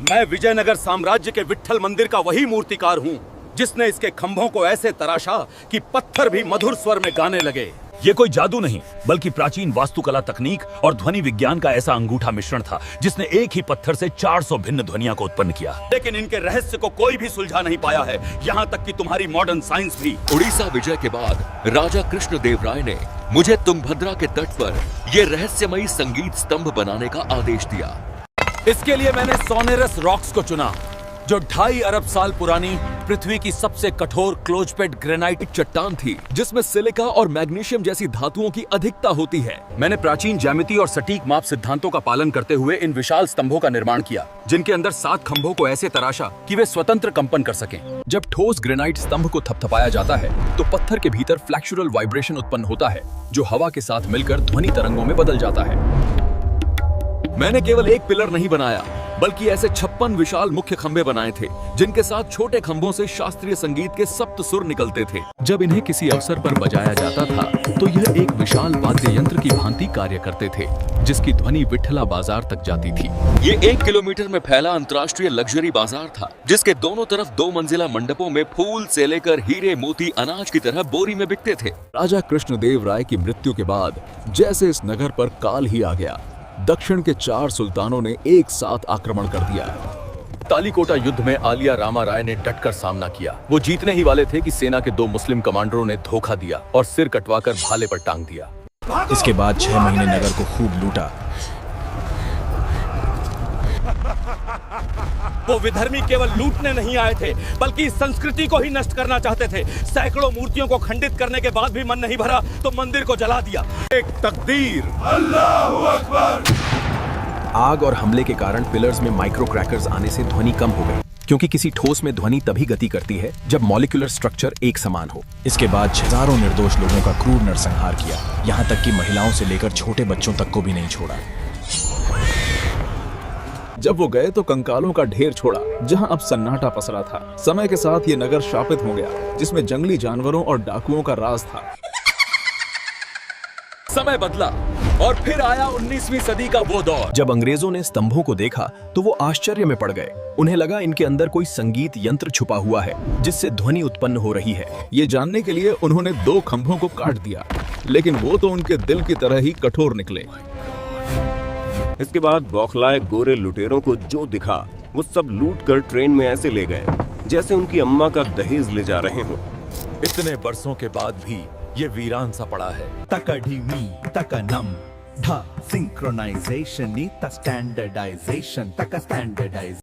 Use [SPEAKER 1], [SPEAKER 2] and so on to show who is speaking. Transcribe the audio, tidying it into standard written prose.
[SPEAKER 1] मैं विजयनगर साम्राज्य के विट्ठल मंदिर का वही मूर्तिकार हूँ जिसने इसके खंभों को ऐसे तराशा कि पत्थर भी मधुर स्वर में गाने लगे।
[SPEAKER 2] ये कोई जादू नहीं बल्कि प्राचीन वास्तुकला तकनीक और ध्वनि विज्ञान का ऐसा अंगूठा मिश्रण था जिसने एक ही पत्थर से 400 भिन्न ध्वनियों को उत्पन्न किया।
[SPEAKER 1] लेकिन इनके रहस्य को कोई भी सुलझा नहीं पाया है, यहाँ तक कि तुम्हारी मॉडर्न साइंस भी।
[SPEAKER 3] उड़ीसा विजय के बाद राजा कृष्णदेवराय ने मुझे तुंगभद्रा के तट पर ये रहस्यमयी संगीत स्तंभ बनाने का आदेश दिया।
[SPEAKER 1] इसके लिए मैंने सोनेरस रॉक्स को चुना, जो 2.5 अरब साल पुरानी पृथ्वी की सबसे कठोर क्लोजपेट ग्रेनाइट
[SPEAKER 3] चट्टान थी जिसमें सिलिका और मैग्नीशियम जैसी धातुओं की अधिकता होती है।
[SPEAKER 1] मैंने प्राचीन ज्यामिति और सटीक माप सिद्धांतों का पालन करते हुए इन विशाल स्तंभों का निर्माण किया, जिनके अंदर 7 खंभों को ऐसे तराशा कि वे स्वतंत्र कंपन कर सकें।
[SPEAKER 4] जब ठोस ग्रेनाइट स्तंभ को थपथपाया जाता है तो पत्थर के भीतर फ्लैक्चुरल वाइब्रेशन उत्पन्न होता है, जो हवा के साथ मिलकर ध्वनि तरंगों में बदल जाता है।
[SPEAKER 3] मैंने केवल एक पिलर नहीं बनाया बल्कि ऐसे 56 विशाल मुख्य खंभे बनाए थे जिनके साथ छोटे खंभों से शास्त्रीय संगीत के सप्त सुर निकलते थे।
[SPEAKER 4] जब इन्हें किसी अवसर पर बजाया जाता था तो यह एक विशाल वाद्य यंत्र की भांति कार्य करते थे, जिसकी ध्वनि विट्ठला बाजार तक जाती थी।
[SPEAKER 3] ये 1 किलोमीटर में फैला अंतर्राष्ट्रीय लग्जरी बाजार था, जिसके दोनों तरफ 2 मंजिला मंडपों में फूल से लेकर हीरे मोती अनाज की तरह बोरी में बिकते थे।
[SPEAKER 4] राजा कृष्णदेव राय की मृत्यु के बाद जैसे इस नगर पर काल ही आ गया, दक्षिण के 4 सुल्तानों ने एक साथ आक्रमण कर दिया। तालीकोटा युद्ध में आलिया रामा राय ने डटकर सामना किया। वो जीतने ही वाले थे कि सेना के 2 मुस्लिम कमांडरों ने धोखा दिया और सिर कटवाकर भाले पर टांग दिया।
[SPEAKER 5] इसके बाद 6 महीने नगर को खूब लूटा।
[SPEAKER 1] वो विधर्मी केवल लूटने नहीं आए थे बल्कि इस संस्कृति को ही नष्ट करना चाहते थे। सैकड़ों मूर्तियों को खंडित करने के बाद भी मन नहीं भरा तो मंदिर को जला दिया। एक तकदीर।
[SPEAKER 5] अल्लाहू अकबर। आग और हमले के कारण पिलर्स में माइक्रो क्रैकर्स आने से ध्वनि कम हो गई, क्योंकि किसी ठोस में ध्वनि तभी गति करती है जब मॉलिक्यूलर स्ट्रक्चर एक समान हो। इसके बाद हजारों निर्दोष लोगों का क्रूर नरसंहार किया, यहाँ तक कि महिलाओं से लेकर छोटे बच्चों तक को भी नहीं छोड़ा।
[SPEAKER 4] जब वो गए तो कंकालों का ढेर छोड़ा, जहां अब सन्नाटा पसरा था। समय के साथ ये नगर शापित हो गया, जिसमें जंगली जानवरों और डाकुओं का राज था।
[SPEAKER 3] समय बदला और फिर आया 19वीं सदी का वो दौर
[SPEAKER 5] जब अंग्रेजों ने स्तंभों को देखा तो वो आश्चर्य में पड़ गए। उन्हें लगा इनके अंदर कोई संगीत यंत्र छुपा हुआ है जिससे ध्वनि उत्पन्न हो रही है।
[SPEAKER 4] ये जानने के लिए उन्होंने 2 खंभों को काट दिया, लेकिन वो तो उनके दिल की तरह ही कठोर निकले।
[SPEAKER 6] इसके बाद बौखलाए गोरे लुटेरों को जो दिखा वो सब लूट कर ट्रेन में ऐसे ले गए जैसे उनकी अम्मा का दहेज ले जा रहे हों।
[SPEAKER 2] इतने बरसों के बाद भी ये वीरान सा पड़ा है।
[SPEAKER 7] Takadimi, takanam, tha synchronization, ni ta standardization, taka standardization.